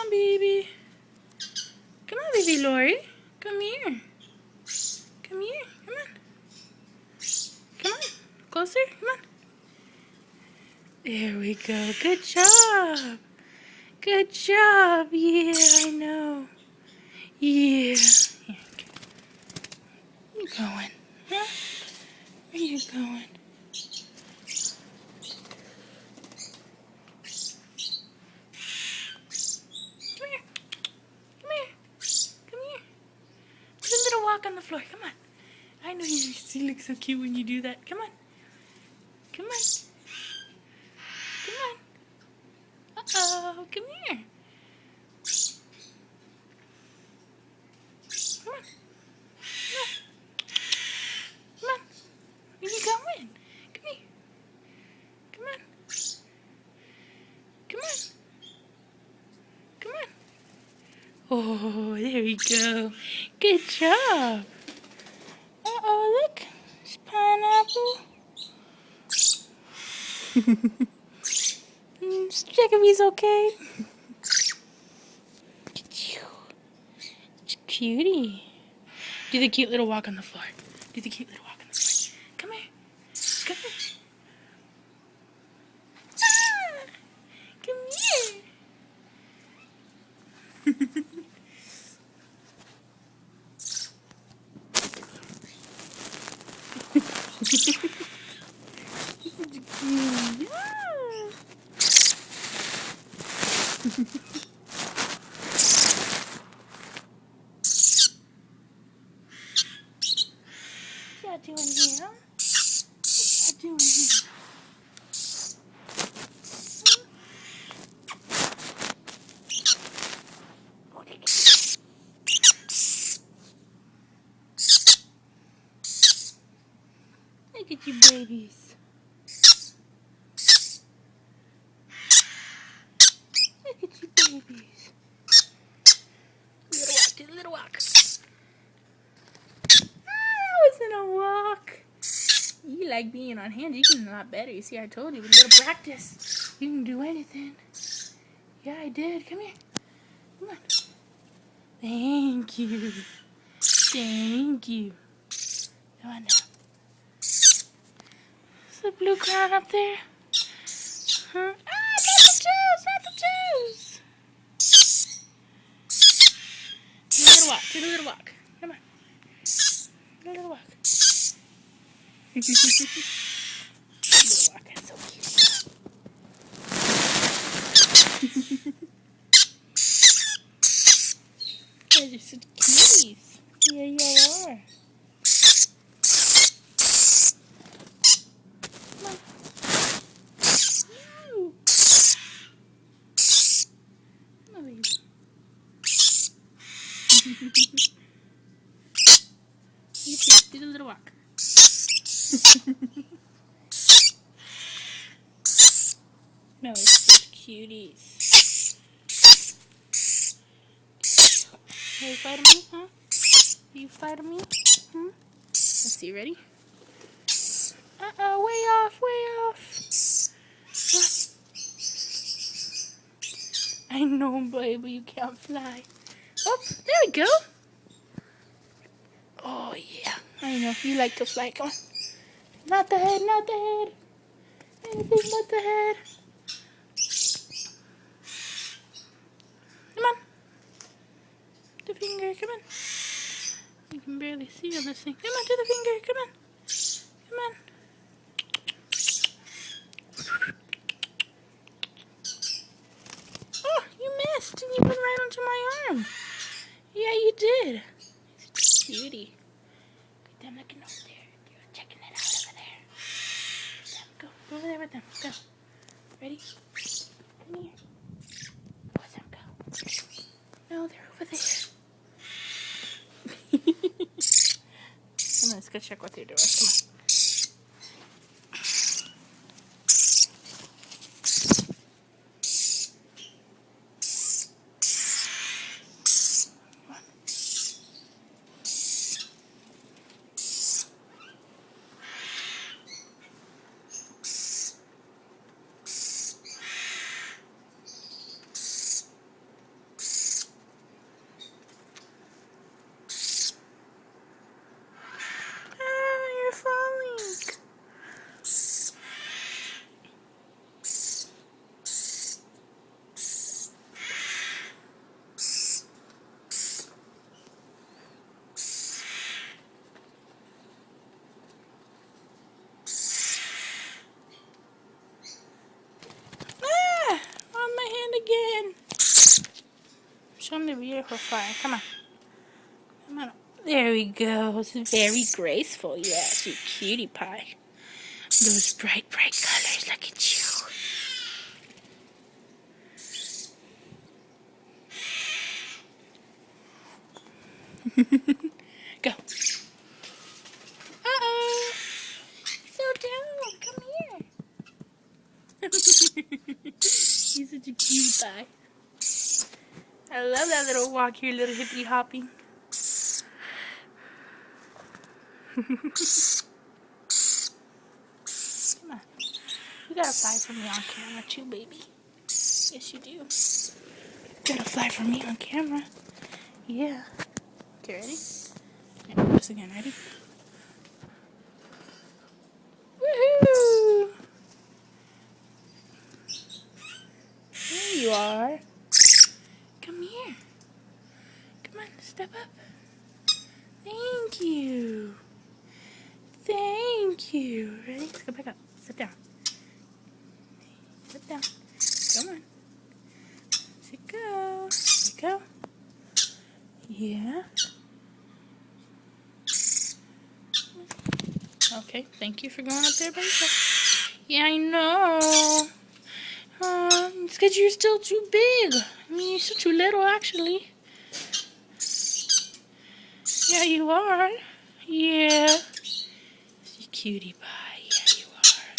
on, baby. Come on, baby Lori. Come here. Come here. Come on. Come on. Closer. Come on. There we go. Good job. Good job. Yeah, I know. Yeah. Here, where you going? Huh? Where you going? Come here. Come here. Come here. Put a little walk on the floor. Come on. I know you look so cute when you do that. Come on. Come on. Come on. Uh-oh. Come here. Come on. Come on. Come on. Where you going? Come here. Come on. Come on. Come on. Oh, there we go. Good job. Uh-oh, look. It's pineapple. Let's check if he's okay. It's cutie. Do the cute little walk on the floor. Do the cute little walk on the floor. Come here. Come here. Ah, come here. What you doing here? What you doing here? Look at you babies. Look at you babies. Little walk, do a little walk. That wasn't a walk. You like being on hands. You can do a lot better. You see, I told you, with a little practice, you can do anything. Yeah, I did. Come here. Come on. Thank you. Thank you. Come on now. Is the blue crown up there? Huh? Ah, not the toes! Not the toes! Do a little walk. Do a little walk. Come on. Do a little walk. Little walk. That's so cute. You guys are such cuties. Yeah, you all are. Come on. Woo. Come on, baby. You too. Do the little walk. No, it's such cuties. Are you fighting me, huh? Are you fighting me? Let's see, ready? Uh-oh, way off, way off. I know, baby, you can't fly. Oh, there we go. Oh, yeah. I know, you like to fly. Come on. Not the head, not the head. Anything but the head. Come on. The finger, come on. You can barely see on this thing. Come on, to the finger, come on. Come on. Oh, you missed and you went right onto my arm. Yeah, you did. It's a cutie. Good them looking over there. You're checking it out over there. Go over there with them. Go. Ready? Come here. Let them go. No, they're over there. Come on, let's go check what they're doing. Come on. Show him the beautiful fly. Come on. Come on. There we go. It's very graceful. Yes, you cutie pie. Those bright, bright colors. Look at you. Go. Uh-oh. Slow down. Come here. He's such a cutie pie. I love that little walk here, little hippity hopping. Come on. You gotta fly for me on camera too, baby. Yes, you do. You gotta fly for me on camera. Yeah. Okay, ready? Yeah, do this again. Ready? Woohoo! There you are. Come here. Come on, step up. Thank you. Thank you. Ready? Let's go back up. Sit down. Sit down. Come on. Sit go. Sit go. Yeah. Okay, thank you for going up there by yourself. Yeah, I know. It's because you're still too big. I mean, you're still too little, actually. Yeah, you are. Yeah. You cutie pie. Yeah, you are.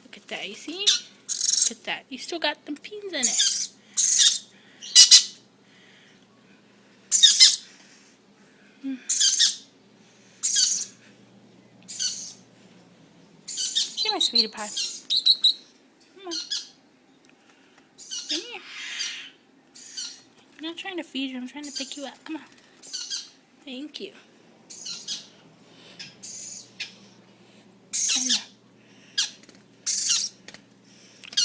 Look at that, you see? Look at that. You still got them pins in it. Come my sweetie pie. Come on. Come here. I'm not trying to feed you. I'm trying to pick you up. Come on. Thank you. Come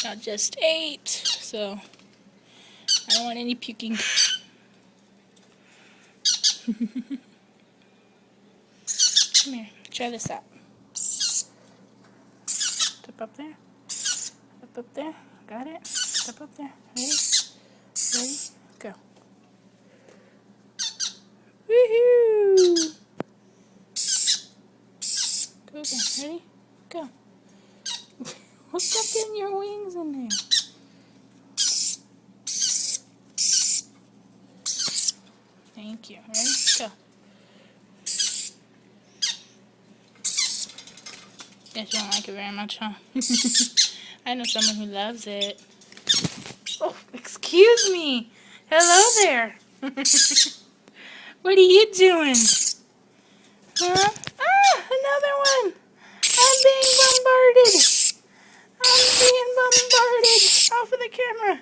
on. I just ate, so I don't want any puking. Come here. Try this out. Step up there. Step up there. Got it? Step up there. Ready? Ready? Go. Woohoo! Go again. Ready? Go. What's up getting your wings in there? Thank you. Ready? Go. Guess you don't like it very much, huh? I know someone who loves it. Oh, excuse me. Hello there. What are you doing? Huh? Ah, another one. I'm being bombarded. I'm being bombarded. Off of the camera.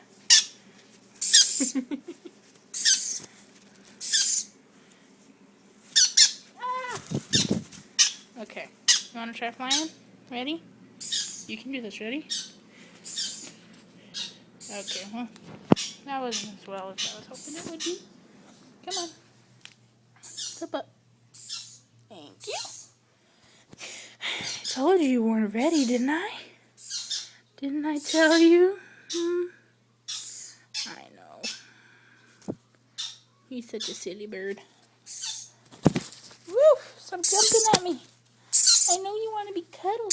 Ah. Okay. You want to try flying? Ready? You can do this. Ready? Okay, well, that wasn't as well as I was hoping it would be. Come on. Step up. Thank you. I told you weren't ready, didn't I? Didn't I tell you? I know. He's such a silly bird. Woo! Stop jumping at me. I know you want to be cuddled.